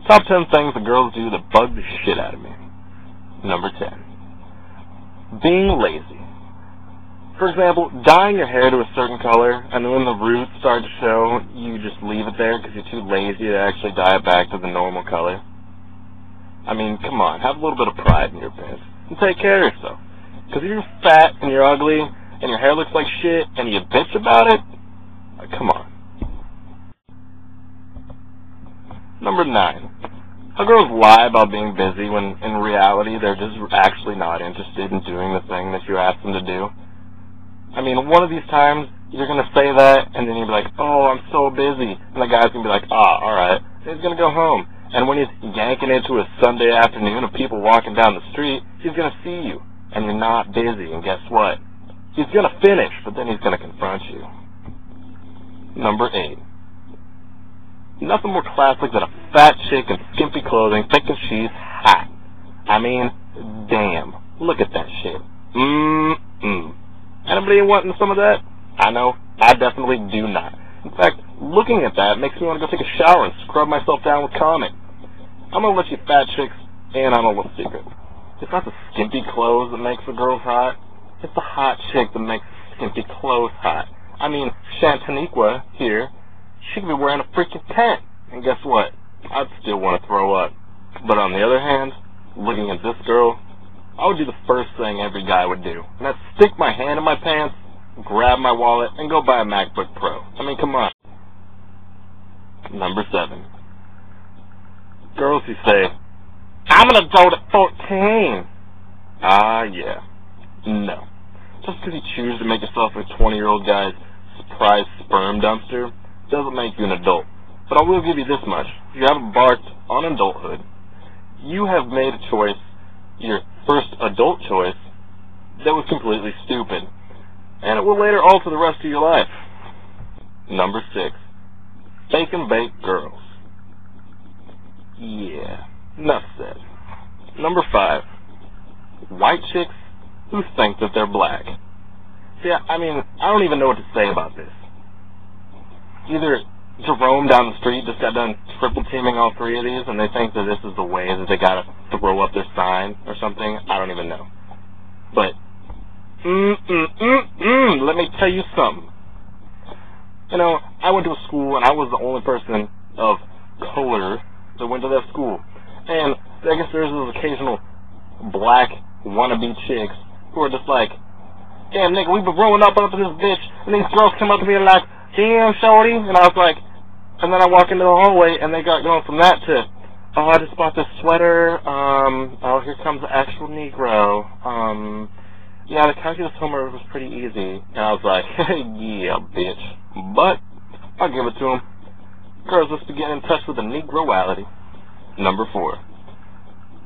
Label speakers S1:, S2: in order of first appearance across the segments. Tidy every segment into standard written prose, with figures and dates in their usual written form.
S1: Top 10 things that girls do that bug the shit out of me. Number 10. Being lazy. For example, dyeing your hair to a certain color, and then when the roots start to show, you just leave it there because you're too lazy to actually dye it back to the normal color. I mean, come on, have a little bit of pride in your pants, and take care of yourself. Because if you're fat, and you're ugly, and your hair looks like shit, and you bitch about it, come on. Number 9. How girls lie about being busy when, in reality, they're just actually not interested in doing the thing that you asked them to do. I mean, one of these times, you're going to say that, and then you'll be like, oh, I'm so busy. And the guy's going to be like, alright. And he's going to go home. And when he's yanking into a Sunday afternoon of people walking down the street, he's going to see you. And you're not busy. And guess what? He's going to finish, but then he's going to confront you. Number 8. Nothing more classic than a fat chick in skimpy clothing thinking she's hot. I mean, damn. Look at that shit. Anybody wanting some of that? I know. I definitely do not. In fact, looking at that makes me want to go take a shower and scrub myself down with Comet. I'm going to let you fat chicks in on a little secret. It's not the skimpy clothes that makes the girls hot. It's the hot chick that makes the skimpy clothes hot. I mean, Shantaniqua here, she could be wearing a freaking tent. And guess what? I'd still want to throw up. But on the other hand, looking at this girl, I would do the first thing every guy would do. And that's stick my hand in my pants, grab my wallet, and go buy a MacBook Pro. I mean, come on. Number 7. Girls who say, I'm an adult at 14. Yeah. No. Just because you choose to make yourself a 20-year-old guy's surprise sperm dumpster doesn't make you an adult. But I will give you this much. If you have embarked on adulthood, you have made a choice, your first adult choice, that was completely stupid. And it will later alter the rest of your life. Number 6. Fake and bake girls. Yeah, enough said. Number 5. White chicks who think that they're black. Yeah, I mean, I don't even know what to say about this. Either Jerome down the street just got done triple teaming all 3 of these, and they think that this is the way that they gotta throw up their sign or something. I don't even know. But, let me tell you something. You know, I went to a school, and I was the only person of color that went to that school. And I guess there's those occasional black wannabe chicks who are just like, damn, nigga, we've been growing up under this bitch, and these girls come up to me and like, damn, shorty, and I was like, and then I walk into the hallway, and they got going from that to, oh, I just bought this sweater, oh, here comes the actual Negro, yeah, the calculus homework was pretty easy, and I was like, yeah, bitch, but, I'll give it to them. Girls, let's be getting in touch with the Negroality. Number 4.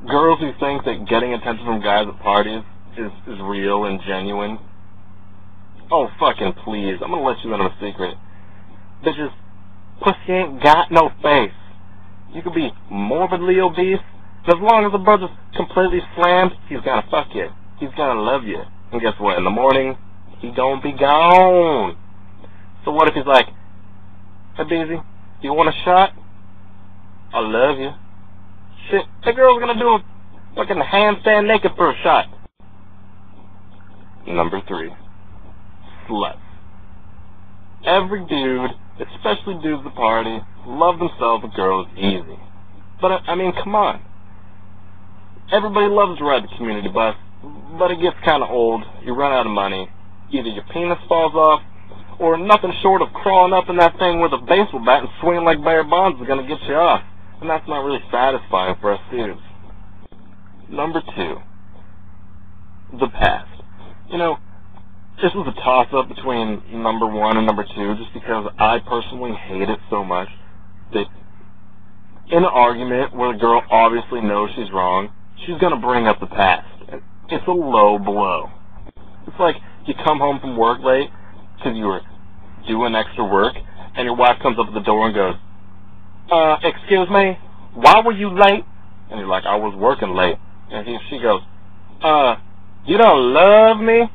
S1: Girls who think that getting attention from guys at parties is real and genuine. Oh, fucking please. I'm gonna let you in on a secret. Bitches, pussy ain't got no face. You could be morbidly obese, but as long as the brother's completely slammed, he's gonna fuck you. He's gonna love you. And guess what? In the morning, he gonna be gone. So what if he's like, hey, Beezy, you want a shot? I love you. Shit, that girl's gonna do a fucking handstand naked for a shot. Number 3. Sluts. Every dude, especially dudes at the party, love themselves a girl is easy. But, I mean, come on. Everybody loves to ride the community bus, but it gets kind of old. You run out of money. Either your penis falls off, or nothing short of crawling up in that thing with a baseball bat and swinging like Barry Bonds is going to get you off. And that's not really satisfying for us dudes. Number 2. The past. You know, this was a toss-up between number 1 and number 2 just because I personally hate it so much that in an argument where the girl obviously knows she's wrong, she's going to bring up the past. It's a low blow. It's like you come home from work late because you were doing extra work, and your wife comes up at the door and goes, excuse me, why were you late? And you're like, I was working late. And she goes, you don't love me?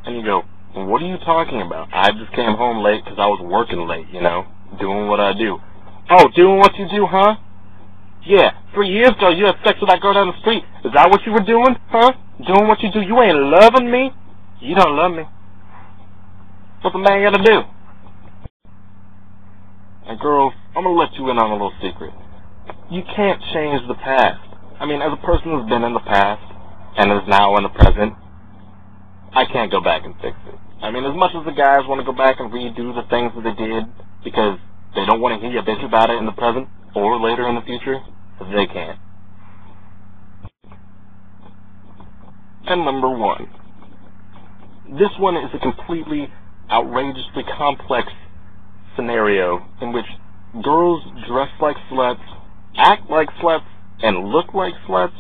S1: And you go, what are you talking about? I just came home late because I was working late, you know, doing what I do. Oh, doing what you do, huh? Yeah, 3 years ago you had sex with that girl down the street. Is that what you were doing? Huh? Doing what you do? You ain't loving me? You don't love me. What's a man gotta do? And girls, I'm gonna let you in on a little secret. You can't change the past. I mean, as a person who's been in the past and is now in the present, I can't go back and fix it. I mean, as much as the guys want to go back and redo the things that they did because they don't want to hear you bitch about it in the present or later in the future, they can't. And number one. This one is a completely outrageously complex scenario in which girls dress like sluts, act like sluts, and look like sluts,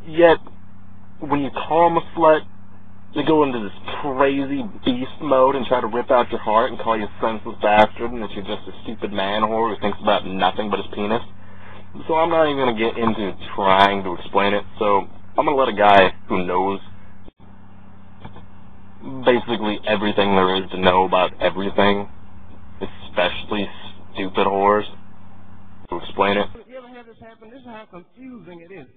S1: yet when you call them a slut, they go into this crazy beast mode and try to rip out your heart and call you a senseless bastard and that you're just a stupid man whore who thinks about nothing but his penis. So I'm not even going to get into trying to explain it, so I'm going to let a guy who knows basically everything there is to know about everything, especially stupid whores, to explain it.
S2: You ever had this happen? This is how confusing it is.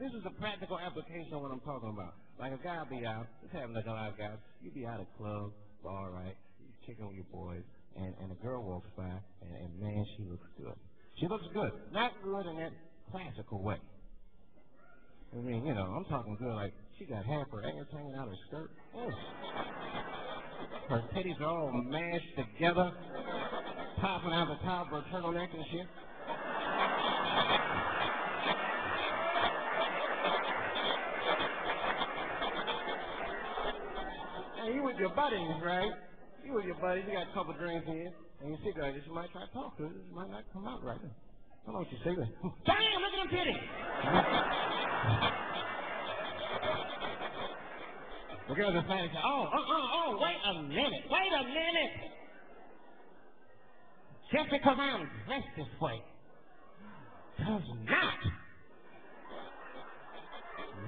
S2: This is a practical application of what I'm talking about. Like a guy be out, just having a lot of guys, you be out at club, bar, right? You checking with your boys, and a girl walks by, and man, she looks good. She looks good. Not good in that classical way. I mean, you know, I'm talking good like she got half her ass hanging out of her skirt. Oh. Her titties are all mashed together, popping out the top of her turtleneck and shit. And you with your buddies, right? You with your buddies, you got a couple drinks in, and you see that you might try to talk to her. This might not come out right. I don't know what you say. Damn, look at them titties! The girls are saying, oh, wait a minute. Just because I'm dressed this way does not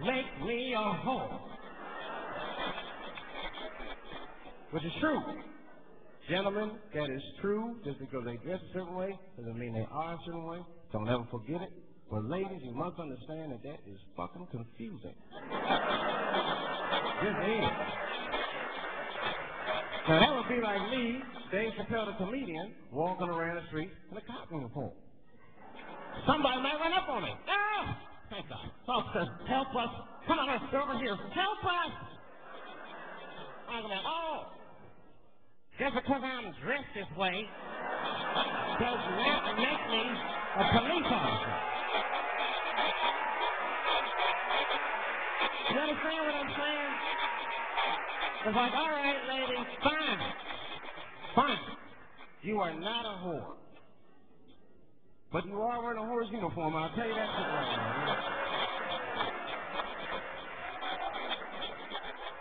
S2: make me a hoe. Which is true. Gentlemen, that is true. Just because they dress a certain way doesn't mean they are a certain way. Don't ever forget it. But ladies, you must understand that that is fucking confusing. Just is. Now that would be like me, Dave Chappelle, the comedian, walking around the street in a cop uniform. Somebody might run up on me. Oh! Thank God. Officer, help us. Come on, over here. Help us! I'm going, just because I'm dressed this way does not make me a police officer. You understand what I'm saying? It's like, all right, lady, fine. You are not a whore. But you are wearing a whore's uniform, I'll tell you that shit right now.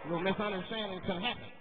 S2: A little misunderstanding can happen.